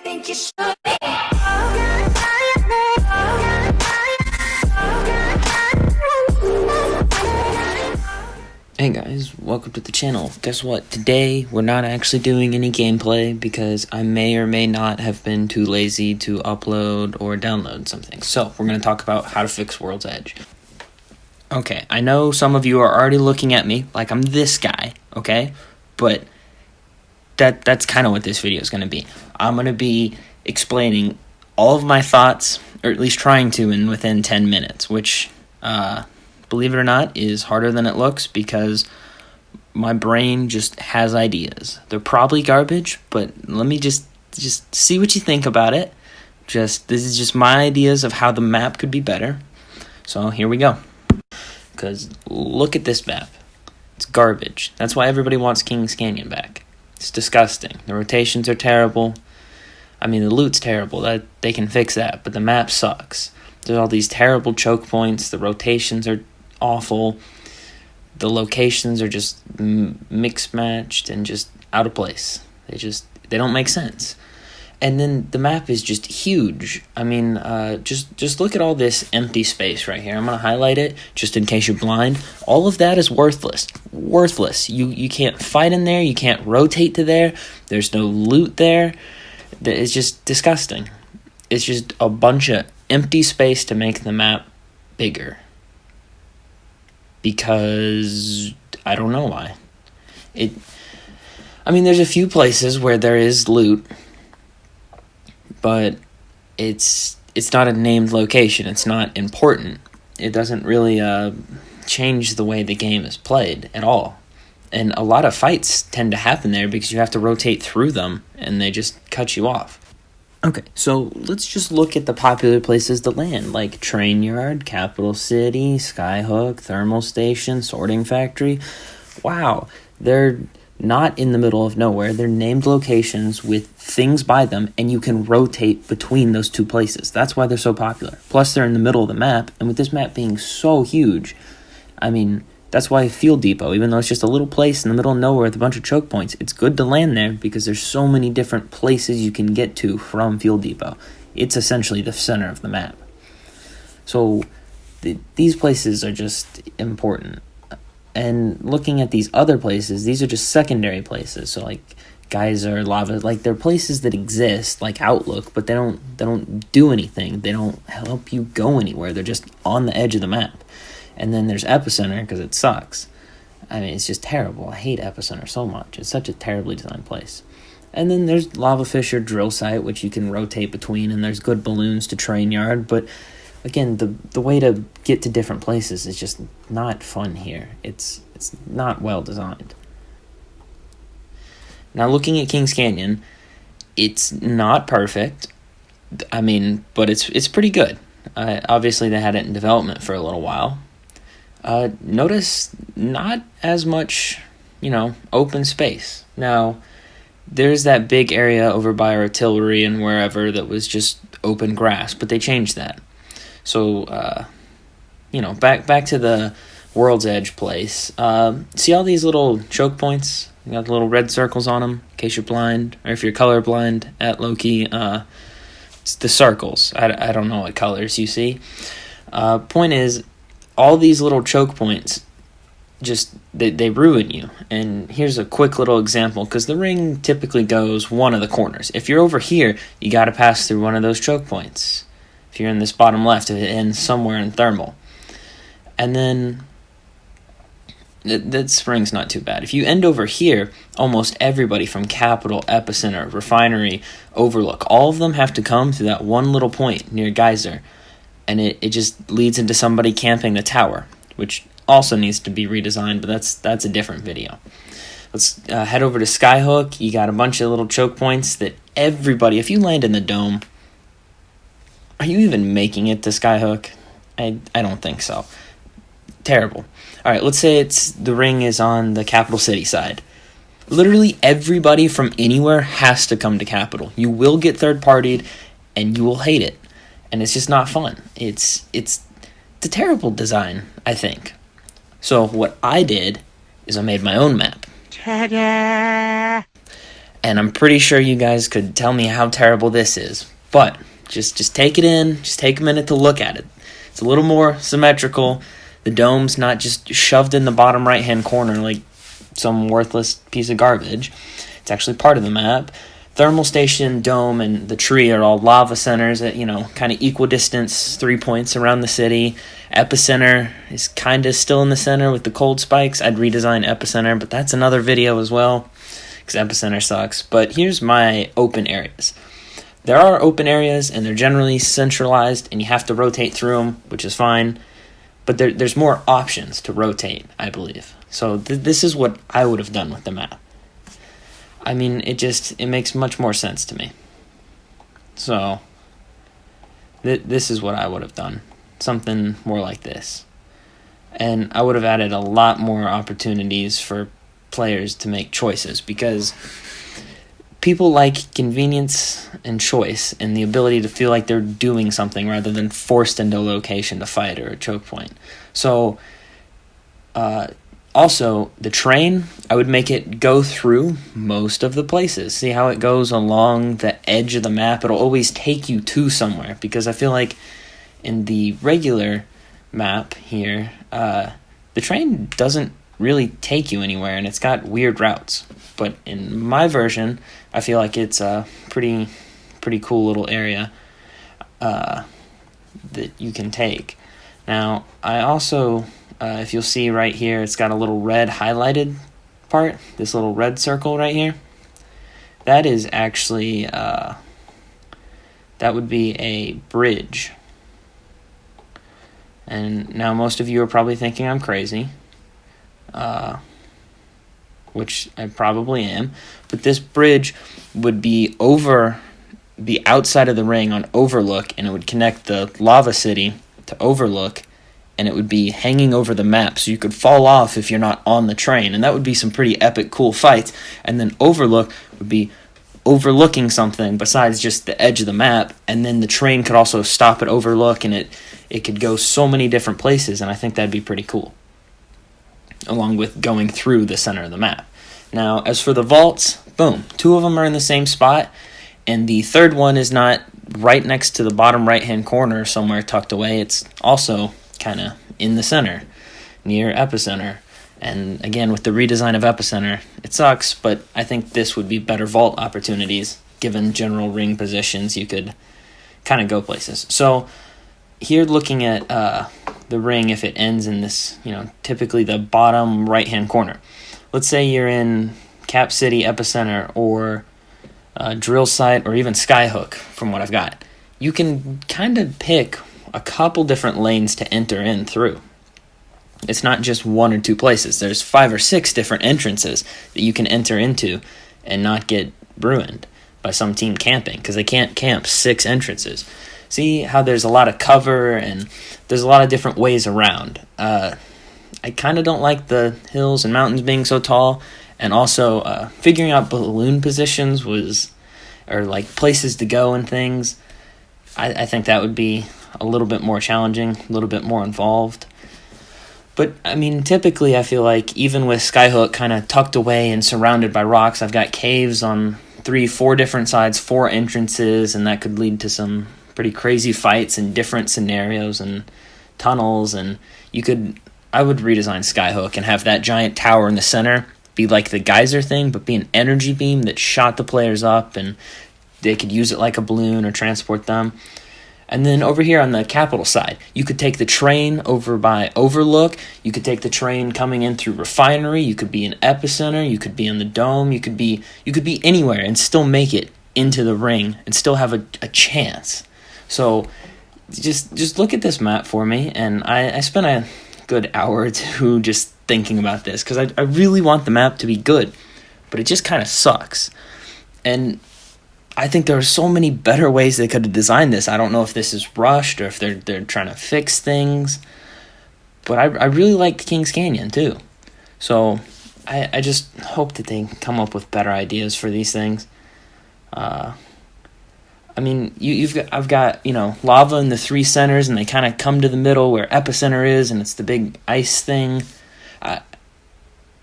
think you should be. Hey guys, welcome to the channel. Guess what? Today we're not actually doing any gameplay because I may or may not have been too lazy to upload or download something. So we're going to talk about how to fix World's Edge. Okay, I know some of you are already looking at me like I'm this guy, okay? But that's kind of what this video is going to be. I'm going to be explaining all of my thoughts, or at least trying to, in within 10 minutes, which, believe it or not, is harder than it looks because my brain just has ideas. They're probably garbage, but let me just see what you think about it. This is just my ideas of how the map could be better. So here we go. Because look at this map. It's garbage. That's why everybody wants Kings Canyon back. It's disgusting. The rotations are terrible. I mean, the loot's terrible. That they can fix that, but the map sucks. There's all these terrible choke points. The rotations are awful. The locations are just mixed matched and just out of place. They don't make sense. And then the map is just huge. I mean, just look at all this empty space right here. I'm gonna highlight it just in case you're blind. All of that is worthless. Worthless. You can't fight in there. You can't rotate to there. There's no loot there. It's just disgusting. It's just a bunch of empty space to make the map bigger. Because I don't know why. I mean, there's a few places where there is loot, but it's not a named location. It's not important. It doesn't really change the way the game is played at all. And a lot of fights tend to happen there because you have to rotate through them, and they just cut you off. Okay, so let's just look at the popular places to land, like Train Yard, Capital City, Skyhook, Thermal Station, Sorting Factory. Wow, they're not in the middle of nowhere. They're named locations with things by them, and you can rotate between those two places. That's why they're so popular. Plus, they're in the middle of the map, and with this map being so huge, I mean, that's why Field Depot, even though it's just a little place in the middle of nowhere with a bunch of choke points, it's good to land there because there's so many different places you can get to from Field Depot. It's essentially the center of the map. So these places are just important. And looking at these other places, these are just secondary places. So like Geyser, Lava, like they're places that exist, like Outlook, but they don't do anything. They don't help you go anywhere. They're just on the edge of the map. And then there's Epicenter because it sucks. I mean, it's just terrible. I hate Epicenter so much. It's such a terribly designed place. And then there's Lava Fissure Drill Site, which you can rotate between, and there's good balloons to Train Yard. But again, the way to get to different places is just not fun here. It's not well designed. Now, looking at Kings Canyon, it's not perfect. I mean, but it's pretty good. Obviously, they had it in development for a little while. Notice not as much, open space. Now, there's that big area over by Artillery and wherever that was just open grass, but they changed that. So, back to the World's Edge place. See all these little choke points? You got the little red circles on them, in case you're blind, or if you're colorblind at Loki. It's the circles. I don't know what colors you see. Point is, all these little choke points, they ruin you. And here's a quick little example, because the ring typically goes one of the corners. If you're over here, you got to pass through one of those choke points. If you're in this bottom left, it ends somewhere in Thermal. And then, that ring's not too bad. If you end over here, almost everybody from Capital, Epicenter, Refinery, Overlook, all of them have to come through that one little point near Geyser. And it just leads into somebody camping the tower, which also needs to be redesigned, but that's a different video. Let's head over to Skyhook. You got a bunch of little choke points that everybody, if you land in the dome, are you even making it to Skyhook? I don't think so. Terrible. All right, let's say the ring is on the Capital City side. Literally everybody from anywhere has to come to Capital. You will get third-partied, and you will hate it. And it's just not fun. It's a terrible design, I think. So what I did is I made my own map. Ta-da! and I'm pretty sure you guys could tell me how terrible this is. But just take it in, just take a minute to look at it. It's a little more symmetrical. The dome's not just shoved in the bottom right-hand corner like some worthless piece of garbage. It's actually part of the map. Thermal station, dome, and the tree are all lava centers at, kind of equidistance, 3 points around the city. Epicenter is kind of still in the center with the cold spikes. I'd redesign Epicenter, but that's another video as well, because Epicenter sucks. But here's my open areas. There are open areas, and they're generally centralized, and you have to rotate through them, which is fine. But there's more options to rotate, I believe. So this is what I would have done with the map. I mean, it makes much more sense to me. So, this is what I would have done. Something more like this. And I would have added a lot more opportunities for players to make choices, because people like convenience and choice and the ability to feel like they're doing something rather than forced into a location to fight or a choke point. So, also, the train, I would make it go through most of the places. See how it goes along the edge of the map? It'll always take you to somewhere, because I feel like in the regular map here, the train doesn't really take you anywhere, and it's got weird routes. But in my version, I feel like it's a pretty cool little area that you can take. Now, I also... if you'll see right here, it's got a little red highlighted part, this little red circle right here. That is actually, that would be a bridge. And now most of you are probably thinking I'm crazy, which I probably am. But this bridge would be over the outside of the ring on Overlook, and it would connect the Lava City to Overlook, and it would be hanging over the map, so you could fall off if you're not on the train, and that would be some pretty epic, cool fights. And then Overlook would be overlooking something besides just the edge of the map, and then the train could also stop at Overlook, and it could go so many different places, and I think that'd be pretty cool, along with going through the center of the map. Now, as for the vaults, boom, 2 of them are in the same spot, and the third one is not right next to the bottom right-hand corner somewhere tucked away. It's also kind of in the center, near Epicenter. And again, with the redesign of Epicenter, it sucks, but I think this would be better vault opportunities. Given general ring positions, you could kind of go places. So here, looking at the ring, if it ends in this, typically the bottom right-hand corner. Let's say you're in Cap City, Epicenter, or Drill Site, or even Skyhook, from what I've got. You can kind of pick a couple different lanes to enter in through. It's not just 1 or 2 places. There's 5 or 6 different entrances that you can enter into and not get ruined by some team camping, because they can't camp 6 entrances. See how there's a lot of cover and there's a lot of different ways around. I kind of don't like the hills and mountains being so tall, and also figuring out balloon positions or like places to go and things. I think that would be a little bit more challenging, a little bit more involved. But, I mean, typically I feel like even with Skyhook kind of tucked away and surrounded by rocks, I've got caves on 3-4 different sides, 4 entrances, and that could lead to some pretty crazy fights and different scenarios and tunnels. And I would redesign Skyhook and have that giant tower in the center be like the geyser thing, but be an energy beam that shot the players up, and they could use it like a balloon or transport them. And then over here on the capital side, you could take the train over by Overlook. You could take the train coming in through Refinery. You could be in Epicenter. You could be in the Dome. You could be anywhere and still make it into the ring and still have a chance. So just look at this map for me. And I spent a good hour or 2 just thinking about this, because I really want the map to be good, but it just kind of sucks. And I think there are so many better ways they could have designed this. I don't know if this is rushed or if they're trying to fix things. But I really liked Kings Canyon too. So I just hope that they come up with better ideas for these things. I mean, I've got lava in the 3 centers, and they kind of come to the middle where Epicenter is, and it's the big ice thing.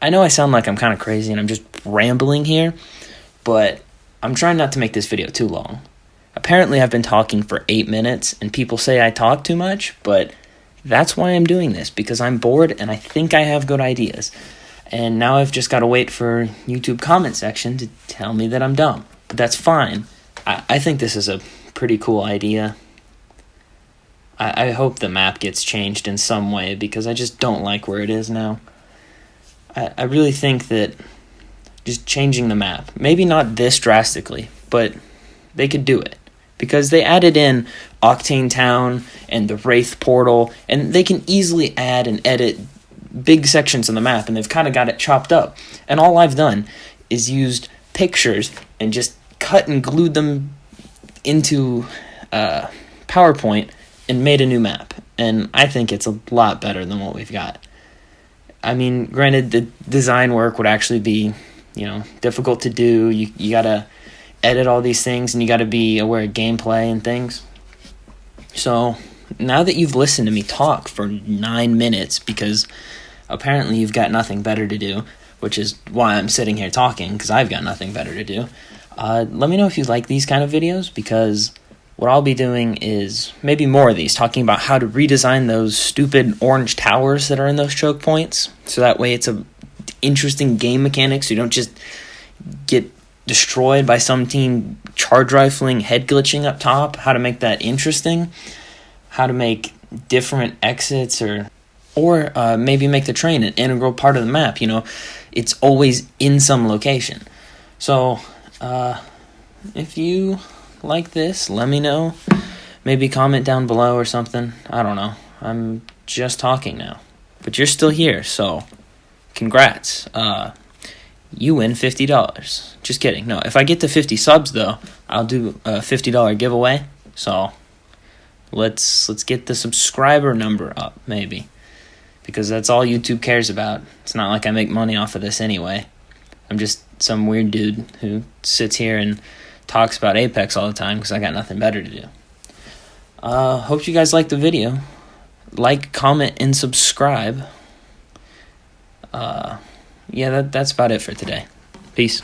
I know I sound like I'm kind of crazy and I'm just rambling here, but I'm trying not to make this video too long. Apparently I've been talking for 8 minutes, and people say I talk too much, but that's why I'm doing this, because I'm bored and I think I have good ideas. And now I've just got to wait for YouTube comment section to tell me that I'm dumb. But that's fine. I think this is a pretty cool idea. I hope the map gets changed in some way, because I just don't like where it is now. I really think that just changing the map, maybe not this drastically, but they could do it. Because they added in Octane Town and the Wraith Portal, and they can easily add and edit big sections of the map, and they've kind of got it chopped up. And all I've done is used pictures and just cut and glued them into PowerPoint and made a new map. And I think it's a lot better than what we've got. I mean, granted, the design work would actually be, difficult to do. You gotta edit all these things, and you gotta be aware of gameplay and things. So now that you've listened to me talk for 9 minutes, because apparently you've got nothing better to do, which is why I'm sitting here talking, because I've got nothing better to do, let me know if you like these kind of videos, because what I'll be doing is maybe more of these, talking about how to redesign those stupid orange towers that are in those choke points, so that way it's a interesting game mechanic, so you don't just get destroyed by some team charge rifling, head glitching up top. How to make that interesting, how to make different exits, or maybe make the train an integral part of the map. It's always in some location. So if you like this, let me know. Maybe comment down below or something. I don't know. I'm just talking now, but you're still here, so congrats. You win $50. Just kidding. No, if I get to 50 subs though, I'll do a $50 giveaway. So let's get the subscriber number up, maybe, because that's all YouTube cares about. It's not like I make money off of this anyway. I'm just some weird dude who sits here and talks about Apex all the time because I got nothing better to do. Hope you guys liked the video. Like, comment, and subscribe. Yeah, that's about it for today. Peace.